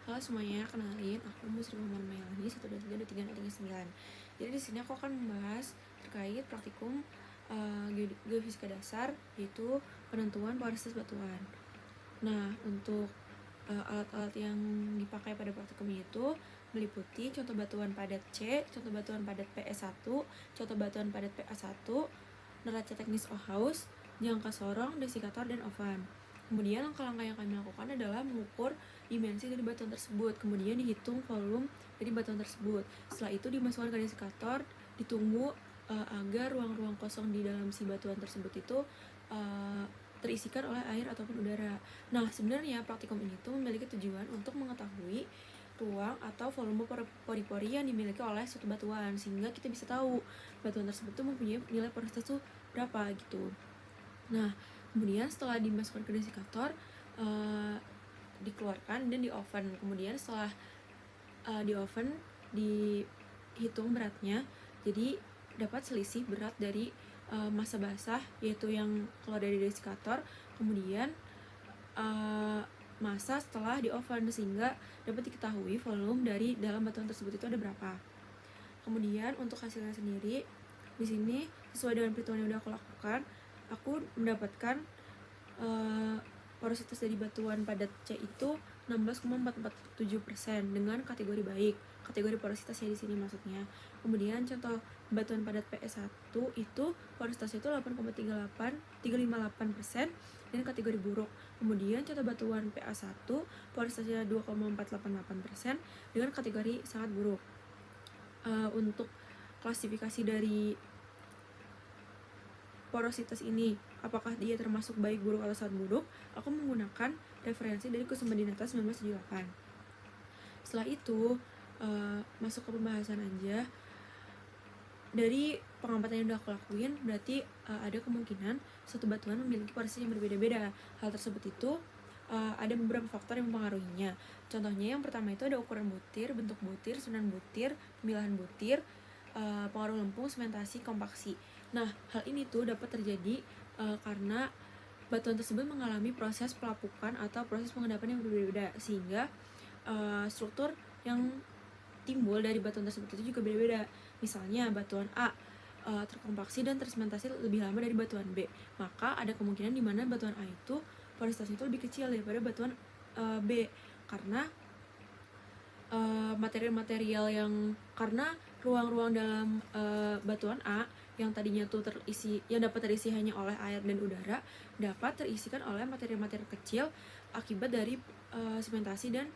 Halo semuanya, kenalin aku Musri Muhammad Mailani 1232369. Jadi di sini aku akan membahas terkait praktikum geofisika dasar, yaitu penentuan porositas batuan. Nah, untuk alat-alat yang dipakai pada praktikum itu meliputi contoh batuan padat C, contoh batuan padat PS1, contoh batuan padat PA1, neraca teknis Ohaus, jangka sorong, desikator, dan oven. Kemudian langkah-langkah yang kami lakukan adalah mengukur dimensi dari batuan tersebut, kemudian dihitung volume dari batuan tersebut. Setelah itu dimasukkan ke desikator, ditunggu agar ruang-ruang kosong di dalam si batuan tersebut itu terisikan oleh air ataupun udara. Nah, sebenarnya praktikum ini tuh memiliki tujuan untuk mengetahui ruang atau volume pori-pori yang dimiliki oleh suatu batuan, sehingga kita bisa tahu batuan tersebut tuh mempunyai nilai porositas tuh berapa gitu. Nah, kemudian setelah dimasukkan ke desikator, dikeluarkan dan di oven. Kemudian setelah di oven dihitung beratnya, jadi dapat selisih berat dari massa basah, yaitu yang keluar dari desikator, kemudian massa setelah di oven, sehingga dapat diketahui volume dari dalam batuan tersebut itu ada berapa. Kemudian untuk hasilnya sendiri, di sini sesuai dengan perhitungan yang udah aku lakukan, aku mendapatkan porositas dari batuan padat C itu 16,447% dengan kategori baik. Kategori porositasnya di sini maksudnya. Kemudian contoh batuan padat PS1 itu porositasnya itu 8,358% dengan kategori buruk. Kemudian contoh batuan PA1 porositasnya 2,488% dengan kategori sangat buruk. Untuk klasifikasi dari porositas ini, apakah dia termasuk baik, buruk, atau sangat buruk, aku menggunakan referensi dari Kusumedinata 1978. Setelah itu, masuk ke pembahasan aja. Dari pengamatan yang udah aku lakuin, berarti ada kemungkinan suatu batuan memiliki porositas yang berbeda-beda. Hal tersebut itu ada beberapa faktor yang mempengaruhinya. Contohnya yang pertama itu ada ukuran butir, bentuk butir, susunan butir, pemilahan butir, pengaruh lempung, sementasi, kompaksi. Nah, hal ini tuh dapat terjadi karena batuan tersebut mengalami proses pelapukan atau proses pengendapan yang berbeda-beda, sehingga struktur yang timbul dari batuan tersebut itu juga beda-beda. Misalnya batuan A terkompaksi dan tersementasi lebih lama dari batuan B, maka ada kemungkinan di mana batuan A itu porositasnya itu lebih kecil daripada batuan B, karena material-material yang karena ruang-ruang dalam batuan A yang tadinya tuh dapat terisi hanya oleh air dan udara, dapat terisikan oleh material-material kecil akibat dari sementasi dan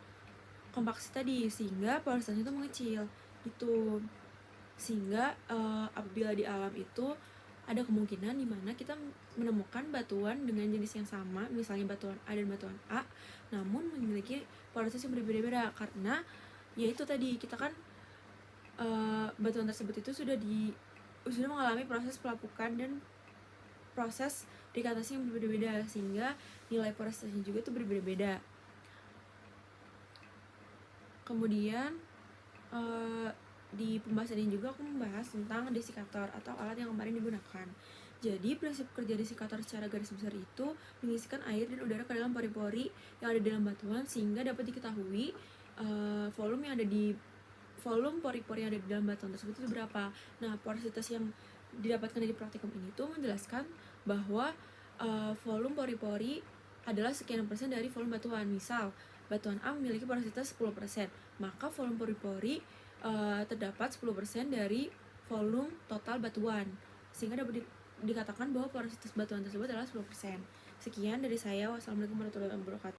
kompaksi tadi, sehingga porositasnya itu mengecil gitu. Sehingga apabila di alam itu ada kemungkinan di mana kita menemukan batuan dengan jenis yang sama, misalnya batuan A dan batuan A, namun memiliki porositas yang berbeda-beda, karena yaitu tadi kita kan batuan tersebut itu sudah mengalami proses pelapukan dan proses degradasi yang berbeda-beda, sehingga nilai porositasnya juga itu berbeda-beda. Kemudian di pembahasan ini juga aku membahas tentang desikator atau alat yang kemarin digunakan. Jadi prinsip kerja desikator secara garis besar itu mengisikan air dan udara ke dalam pori-pori yang ada di dalam batuan, sehingga dapat diketahui volume pori-pori yang ada di dalam batuan tersebut itu berapa. Nah, porositas yang didapatkan dari praktikum ini tuh menjelaskan bahwa volume pori-pori adalah sekian persen dari volume batuan. Misal, batuan A memiliki porositas 10%, maka volume pori-pori terdapat 10% dari volume total batuan, sehingga dapat dikatakan bahwa porositas batuan tersebut adalah 10%. Sekian dari saya. Wassalamualaikum warahmatullahi wabarakatuh.